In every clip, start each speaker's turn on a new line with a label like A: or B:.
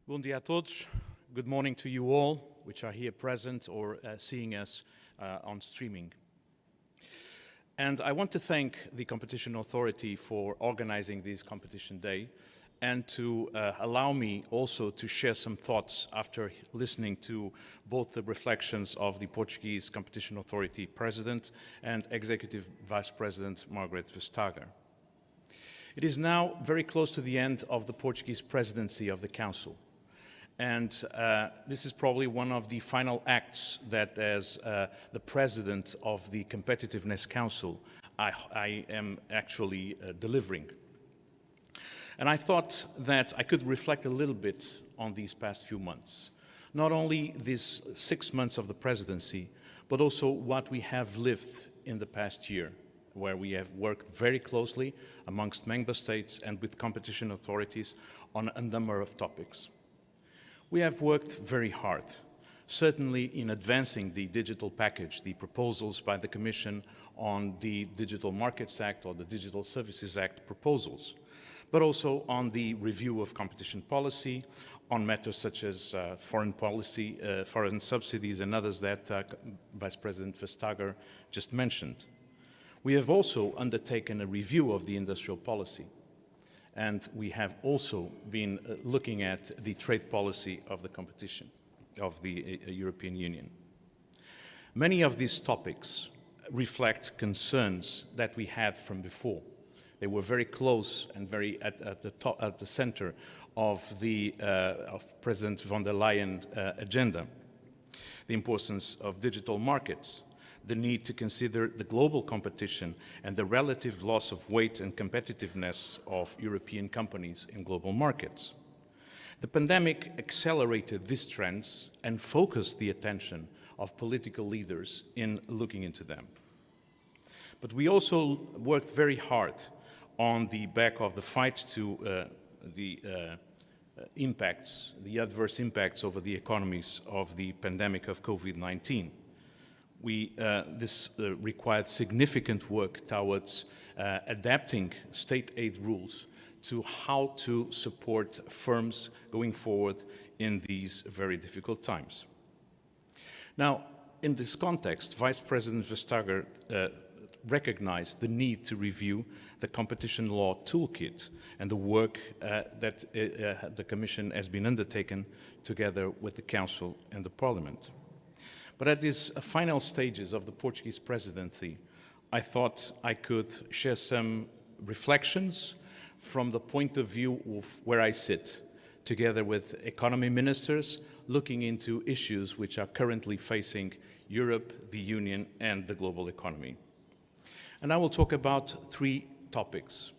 A: Bom dia a todos. Good morning to you all, which are here present or seeing us on streaming. And I want to thank the Competition Authority for organizing this competition day and to allow me also to share some thoughts after listening to both the reflections of the Portuguese Competition Authority President and Executive Vice President Margaret Vestager. It is now very close to the end of the Portuguese presidency of the Council. And this is probably one of the final acts that as the President of the Competitiveness Council, I am actually delivering. And I thought that I could reflect a little bit on these past few months. Not only these 6 months of the presidency, but also what we have lived in the past year, where we have worked very closely amongst member states and with competition authorities on a number of topics. We have worked very hard, certainly in advancing the digital package, the proposals by the Commission on the Digital Markets Act or the Digital Services Act proposals, but also on the review of competition policy, on matters such as foreign policy, foreign subsidies and others that Vice President Vestager just mentioned. We have also undertaken a review of the industrial policy. And we have also been looking at the trade policy of the competition of the European Union. Many of these topics reflect concerns that we had from before. They were very close and very at the center of President von der Leyen's agenda. The importance of digital markets, the need to consider the global competition and the relative loss of weight and competitiveness of European companies in global markets. The pandemic accelerated these trends and focused the attention of political leaders in looking into them. But we also worked very hard on the back of the fight to the adverse impacts over the economies of the pandemic of COVID-19. This required significant work towards adapting state aid rules to how to support firms going forward in these very difficult times. Now, in this context, Vice President Vestager recognized the need to review the competition law toolkit and the work that the Commission has been undertaken together with the Council and the Parliament. But at these final stages of the Portuguese presidency, I thought I could share some reflections from the point of view of where I sit, together with economy ministers, looking into issues which are currently facing Europe, the Union, and the global economy. And I will talk about 3 topics.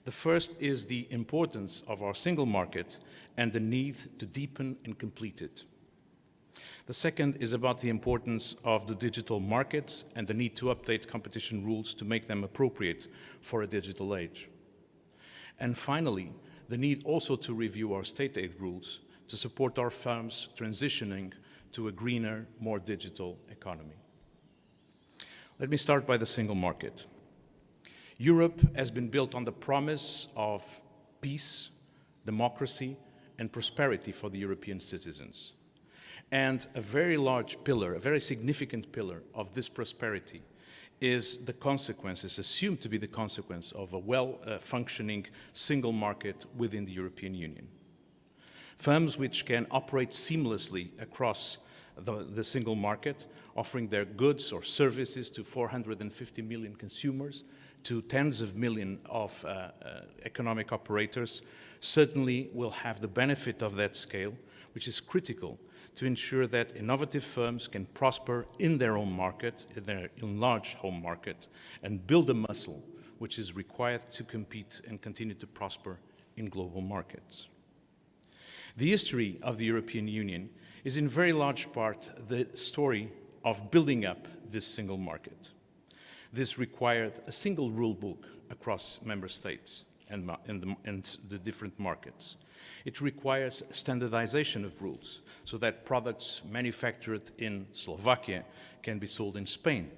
A: The first is the importance of our single market and the need to deepen and complete it. The second is about the importance of the digital markets and the need to update competition rules to make them appropriate for a digital age. And finally, the need also to review our state aid rules to support our firms transitioning to a greener, more digital economy. Let me start by the single market. Europe has been built on the promise of peace, democracy, and prosperity for the European citizens. And a very large pillar, a very significant pillar of this prosperity is the consequences, assumed to be the consequence of a well-functioning single market within the European Union. Firms which can operate seamlessly across the single market, offering their goods or services to 450 million consumers, to tens of millions of economic operators, certainly will have the benefit of that scale, which is critical to ensure that innovative firms can prosper in their own market, in their enlarged home market, and build a muscle which is required to compete and continue to prosper in global markets. The history of the European Union is in very large part the story of building up this single market. This required a single rule book across member states and the different markets. It requires standardization of rules so that products manufactured in Slovakia can be sold in Spain.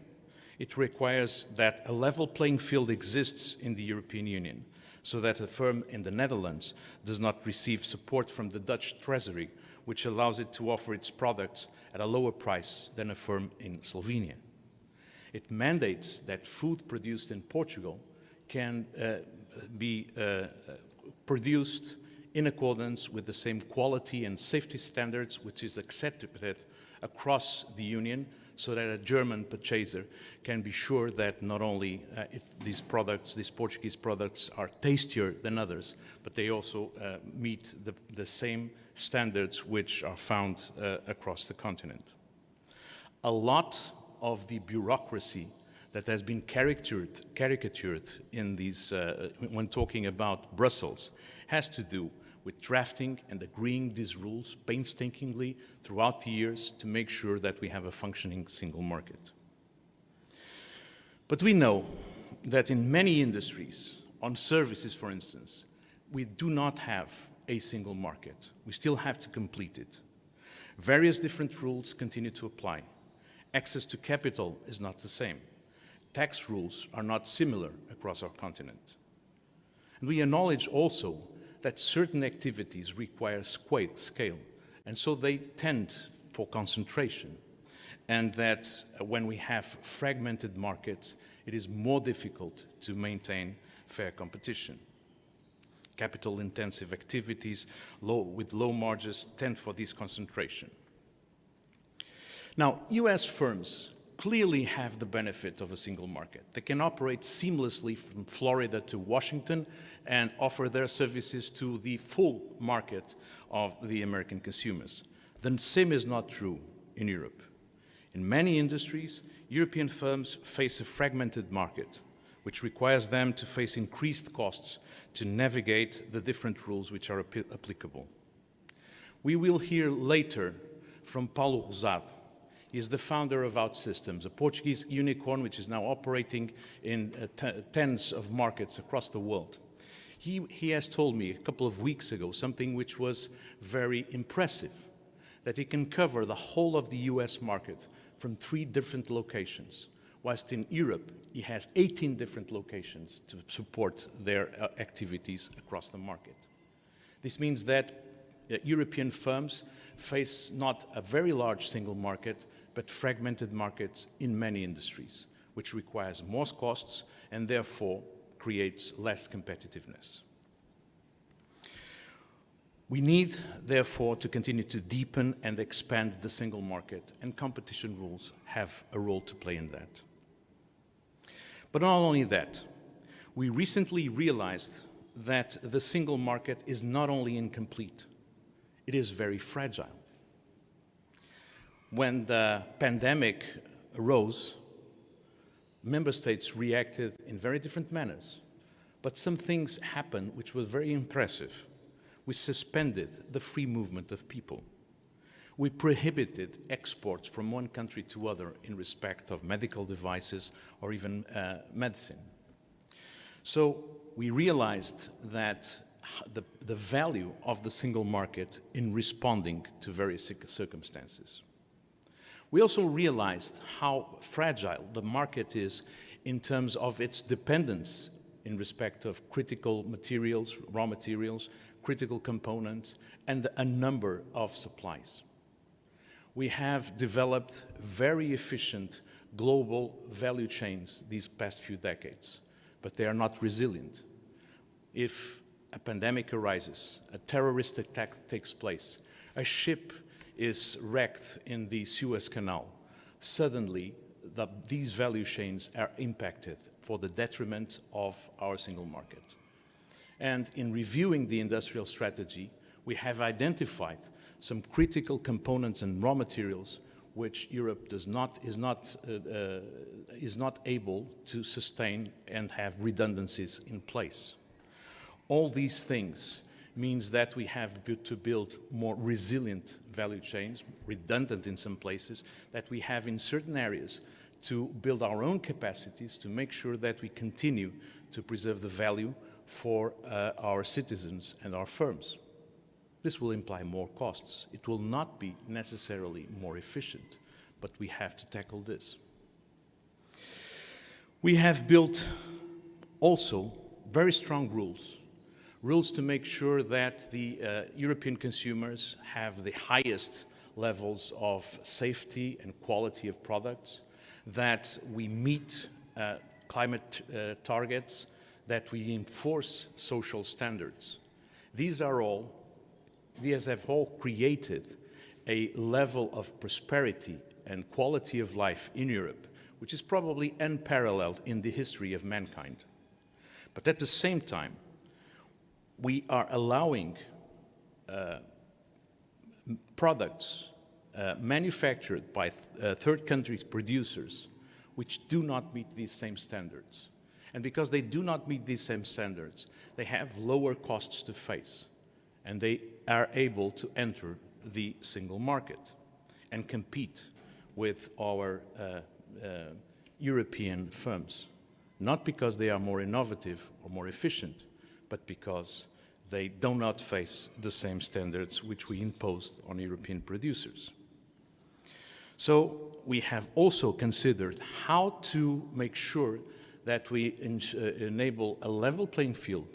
A: It requires that a level playing field exists in the European Union so that a firm in the Netherlands does not receive support from the Dutch Treasury, which allows it to offer its products at a lower price than a firm in Slovenia. It mandates that food produced in Portugal can be produced in accordance with the same quality and safety standards which is accepted across the Union, so that a German purchaser can be sure that not only these Portuguese products are tastier than others, but they also meet the same standards which are found across the continent. A lot of the bureaucracy that has been caricatured in these, when talking about Brussels, has to do with drafting and agreeing these rules painstakingly throughout the years to make sure that we have a functioning single market. But we know that in many industries, on services for instance, we do not have a single market. We still have to complete it. Various different rules continue to apply. Access to capital is not the same. Tax rules are not similar across our continent. And we acknowledge also that certain activities require scale, and so they tend for concentration, and that when we have fragmented markets, it is more difficult to maintain fair competition. Capital-intensive activities with low margins tend for this concentration. Now, US firms clearly have the benefit of a single market. They can operate seamlessly from Florida to Washington and offer their services to the full market of the American consumers. The same is not true in Europe. In many industries, European firms face a fragmented market, which requires them to face increased costs to navigate the different rules which are applicable. We will hear later from Paulo Rosado. He is the founder of OutSystems, a Portuguese unicorn which is now operating in tens of markets across the world. He has told me a couple of weeks ago something which was very impressive, that he can cover the whole of the US market from 3 different locations, whilst in Europe he has 18 different locations to support their activities across the market. This means that European firms face not a very large single market, but fragmented markets in many industries, which requires more costs and therefore creates less competitiveness. We need, therefore, to continue to deepen and expand the single market, and competition rules have a role to play in that. But not only that, we recently realized that the single market is not only incomplete, it is very fragile. When the pandemic arose, member states reacted in very different manners, but some things happened which were very impressive. We suspended the free movement of people. We prohibited exports from one country to other in respect of medical devices or even medicine. So we realized that the value of the single market in responding to various circumstances. We also realized how fragile the market is in terms of its dependence in respect of critical materials, raw materials, critical components, and a number of supplies. We have developed very efficient global value chains these past few decades, but they are not resilient. If a pandemic arises, a terrorist attack takes place, a ship is wrecked in the Suez Canal, suddenly these value chains are impacted for the detriment of our single market. And in reviewing the industrial strategy, we have identified some critical components and raw materials which Europe is not able to sustain and have redundancies in place. All these things means that we have to build more resilient value chains, redundant in some places, that we have in certain areas to build our own capacities to make sure that we continue to preserve the value for our citizens and our firms. This will imply more costs. It will not be necessarily more efficient, but we have to tackle this. We have built also very strong rules. Rules to make sure that the European consumers have the highest levels of safety and quality of products, that we meet climate targets, that we enforce social standards. These have all created a level of prosperity and quality of life in Europe, which is probably unparalleled in the history of mankind. But at the same time, we are allowing products manufactured by third countries producers which do not meet these same standards. And because they do not meet these same standards, they have lower costs to face, and they are able to enter the single market and compete with our European firms, not because they are more innovative or more efficient, but because they do not face the same standards which we imposed on European producers. So we have also considered how to make sure that we enable a level playing field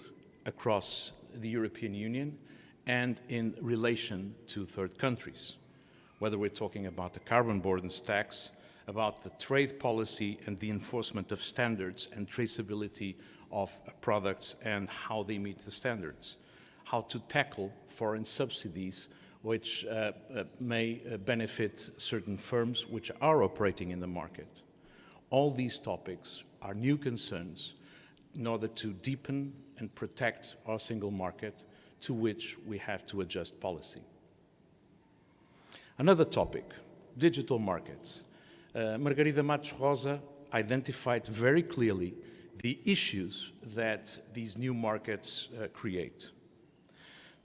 A: across the European Union and in relation to third countries, whether we're talking about the carbon border tax, about the trade policy and the enforcement of standards and traceability of products and how they meet the standards, how to tackle foreign subsidies which may benefit certain firms which are operating in the market. All these topics are new concerns in order to deepen and protect our single market, to which we have to adjust policy. Another topic, digital markets. Margarida Matos Rosa identified very clearly the issues that these new markets create.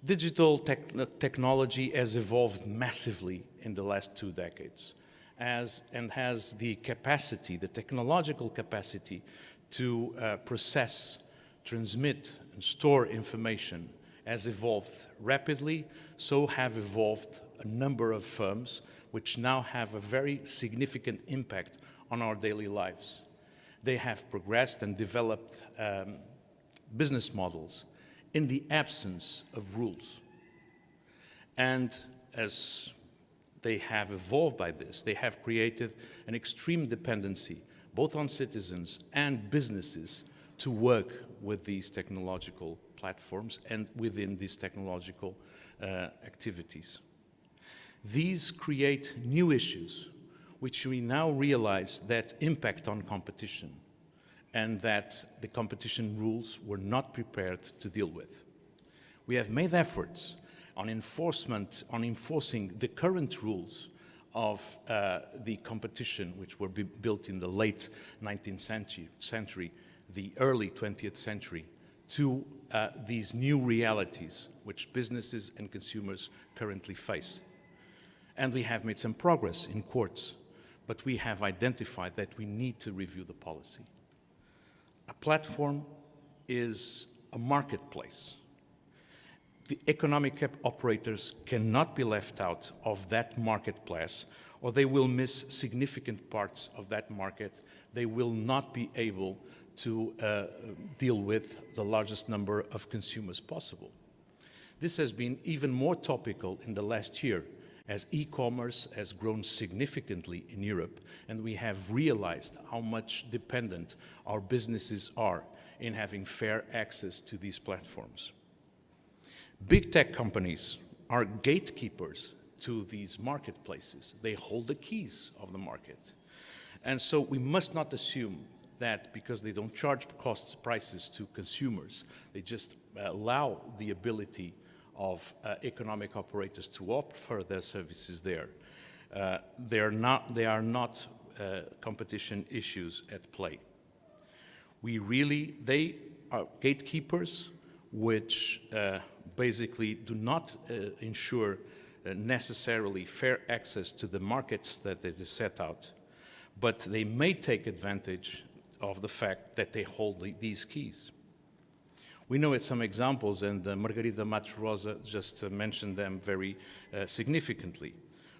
A: Digital technology has evolved massively in the last 2 decades and has the capacity, the technological capacity to process, transmit, and store information has evolved rapidly. So have evolved a number of firms which now have a very significant impact on our daily lives. They have progressed and developed business models in the absence of rules. And as they have evolved by this, they have created an extreme dependency, both on citizens and businesses, to work with these technological platforms and within these technological activities. These create new issues, which we now realize that impact on competition, and that the competition rules were not prepared to deal with. We have made efforts on enforcing the current rules of the competition, which were built in the late 19th century, the early 20th century, to these new realities which businesses and consumers currently face. And we have made some progress in courts, but we have identified that we need to review the policy. A platform is a marketplace. The economic operators cannot be left out of that marketplace, or they will miss significant parts of that market. They will not be able to deal with the largest number of consumers possible. This has been even more topical in the last year, as e-commerce has grown significantly in Europe, and we have realized how much dependent our businesses are in having fair access to these platforms. Big tech companies are gatekeepers to these marketplaces. They hold the keys of the market. And so we must not assume that because they don't charge prices to consumers, they just allow the ability of economic operators to offer their services there. They are not competition issues at play. They are gatekeepers which basically do not ensure necessarily fair access to the markets that they set out, but they may take advantage of the fact that they hold these keys. We know some examples, and Margarida Matos Rosa just mentioned them very significantly.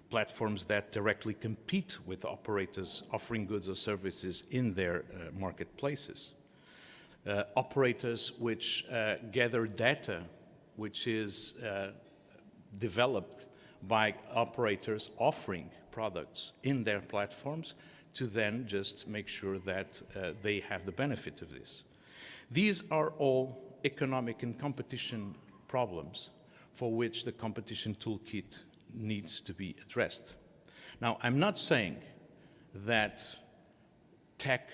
A: Platforms that directly compete with operators offering goods or services in their marketplaces. operators which gather data which is developed by operators offering products in their platforms to then just make sure that they have the benefit of this. These are all economic and competition problems for which the competition toolkit needs to be addressed. Now, I'm not saying that tech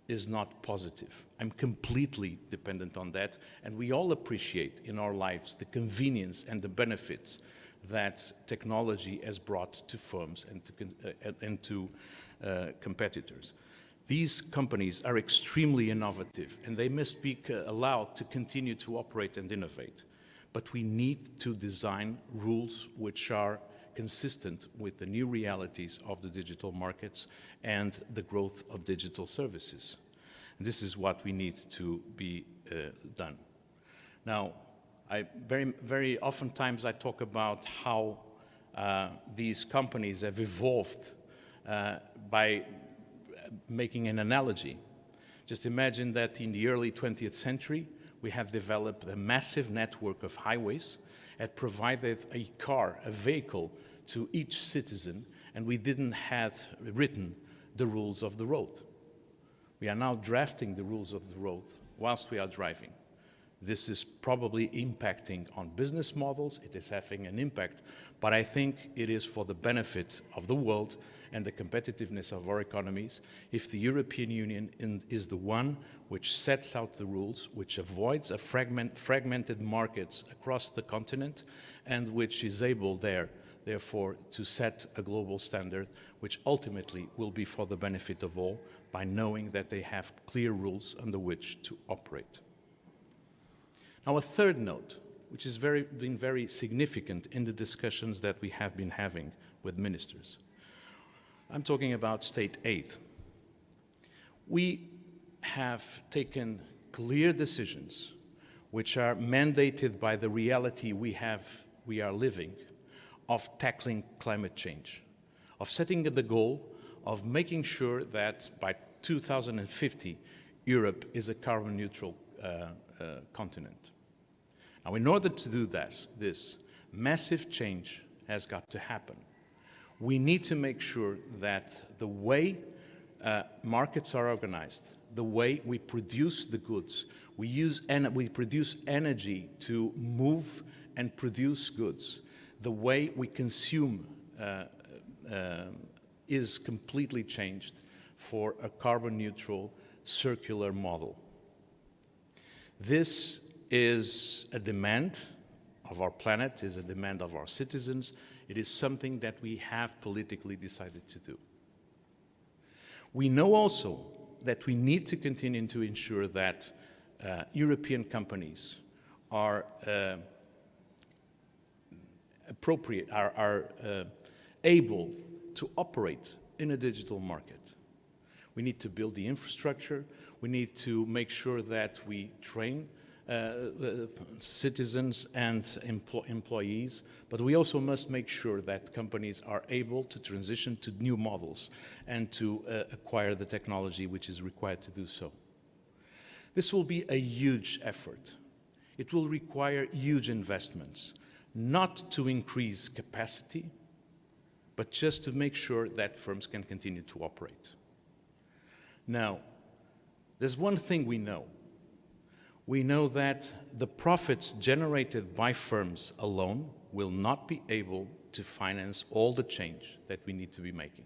A: is not positive. I'm completely dependent on that, and we all appreciate in our lives the convenience and the benefits that technology has brought to firms and to competitors. These companies are extremely innovative, and they must be allowed to continue to operate and innovate. But we need to design rules which are consistent with the new realities of the digital markets and the growth of digital services. And this is what we need to be done. Now, very oftentimes I talk about how these companies have evolved by making an analogy. Just imagine that in the early 20th century, we have developed a massive network of highways that provided a car, a vehicle, to each citizen, and we didn't have written the rules of the road. We are now drafting the rules of the road whilst we are driving. This is probably impacting on business models, it is having an impact, but I think it is for the benefit of the world and the competitiveness of our economies if the European Union is the one which sets out the rules, which avoids a fragmented markets across the continent, and which is able therefore to set a global standard which ultimately will be for the benefit of all by knowing that they have clear rules under which to operate. Now, a third note, which has been very significant in the discussions that we have been having with ministers. I'm talking about state aid. We have taken clear decisions which are mandated by the reality we are living of tackling climate change, of setting the goal of making sure that by 2050, Europe is a carbon neutral continent. Now, in order to do this massive change has got to happen. We need to make sure that the way markets are organized, the way we produce the goods, we produce energy to move and produce goods, the way we consume is completely changed for a carbon neutral circular model. This is a demand of our planet, is a demand of our citizens. It is something that we have politically decided to do. We know also that we need to continue to ensure that European companies are able to operate in a digital market. We need to build the infrastructure. We need to make sure that we train citizens and employees, but we also must make sure that companies are able to transition to new models and to acquire the technology which is required to do so. This will be a huge effort. It will require huge investments, not to increase capacity, but just to make sure that firms can continue to operate. Now, there's one thing we know. We know that the profits generated by firms alone will not be able to finance all the change that we need to be making.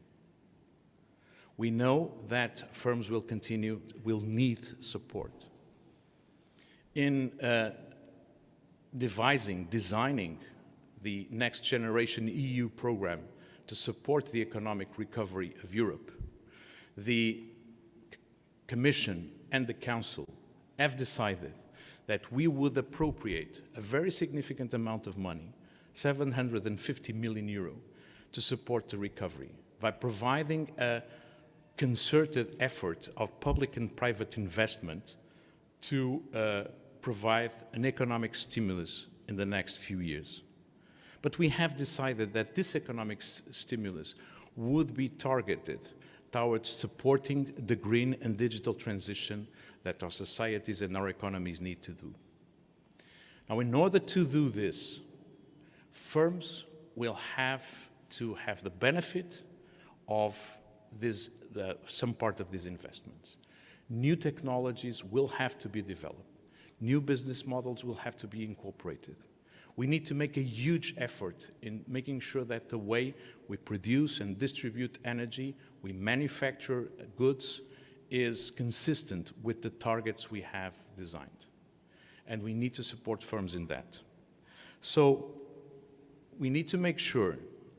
A: We know that firms will need support. In designing the next generation EU program to support the economic recovery of Europe, the Commission and the Council have decided that we would appropriate a very significant amount of money, 750 million euro, to support the recovery by providing a concerted effort of public and private investment to provide an economic stimulus in the next few years. But we have decided that this economic stimulus would be targeted towards supporting the green and digital transition that our societies and our economies need to do. Now, in order to do this, firms will have to have the benefit of some part of these investments. New technologies will have to be developed. New business models will have to be incorporated. We need to make a huge effort in making sure that the way we produce and distribute energy, we manufacture goods, is consistent with the targets we have designed. And we need to support firms in that. So we need to make sure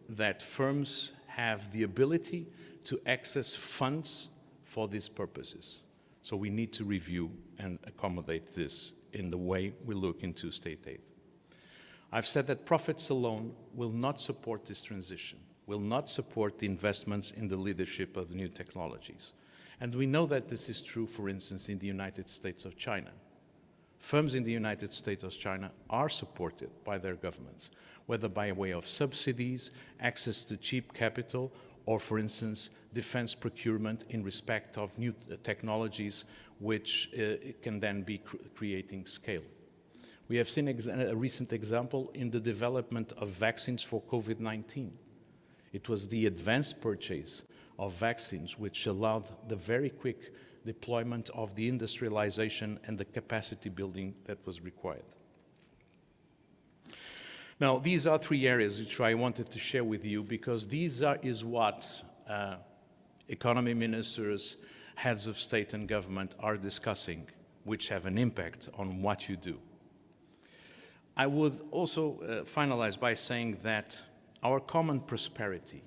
A: that firms have the ability to access funds for these purposes. So we need to review and accommodate this in the way we look into state aid. I've said that profits alone will not support this transition, will not support the investments in the leadership of the new technologies. And we know that this is true, for instance, in the United States of China. Firms in the United States of China are supported by their governments, whether by way of subsidies, access to cheap capital, or, for instance, defense procurement in respect of new technologies which can then be creating scale. We have seen a recent example in the development of vaccines for COVID-19. It was the advanced purchase of vaccines which allowed the very quick deployment of the industrialization and the capacity building that was required. Now, these are three areas which I wanted to share with you because is what economy ministers, heads of state and government are discussing, which have an impact on what you do. I would also finalize by saying that our common prosperity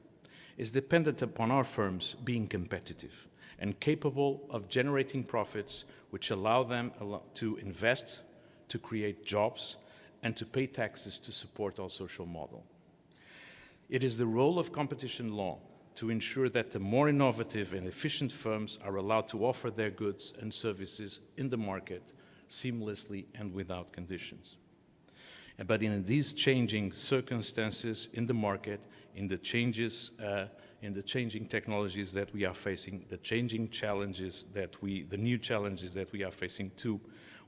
A: is dependent upon our firms being competitive and capable of generating profits which allow them to invest, to create jobs, and to pay taxes to support our social model. It is the role of competition law to ensure that the more innovative and efficient firms are allowed to offer their goods and services in the market seamlessly and without conditions. But in these changing circumstances in the market, in the changes, in the changing technologies that we are facing, the changing challenges the new challenges that we are facing too,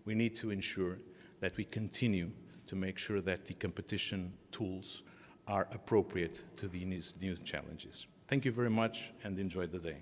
A: we need to ensure that we continue to make sure that the competition tools are appropriate to these new challenges. Thank you very much and enjoy the day.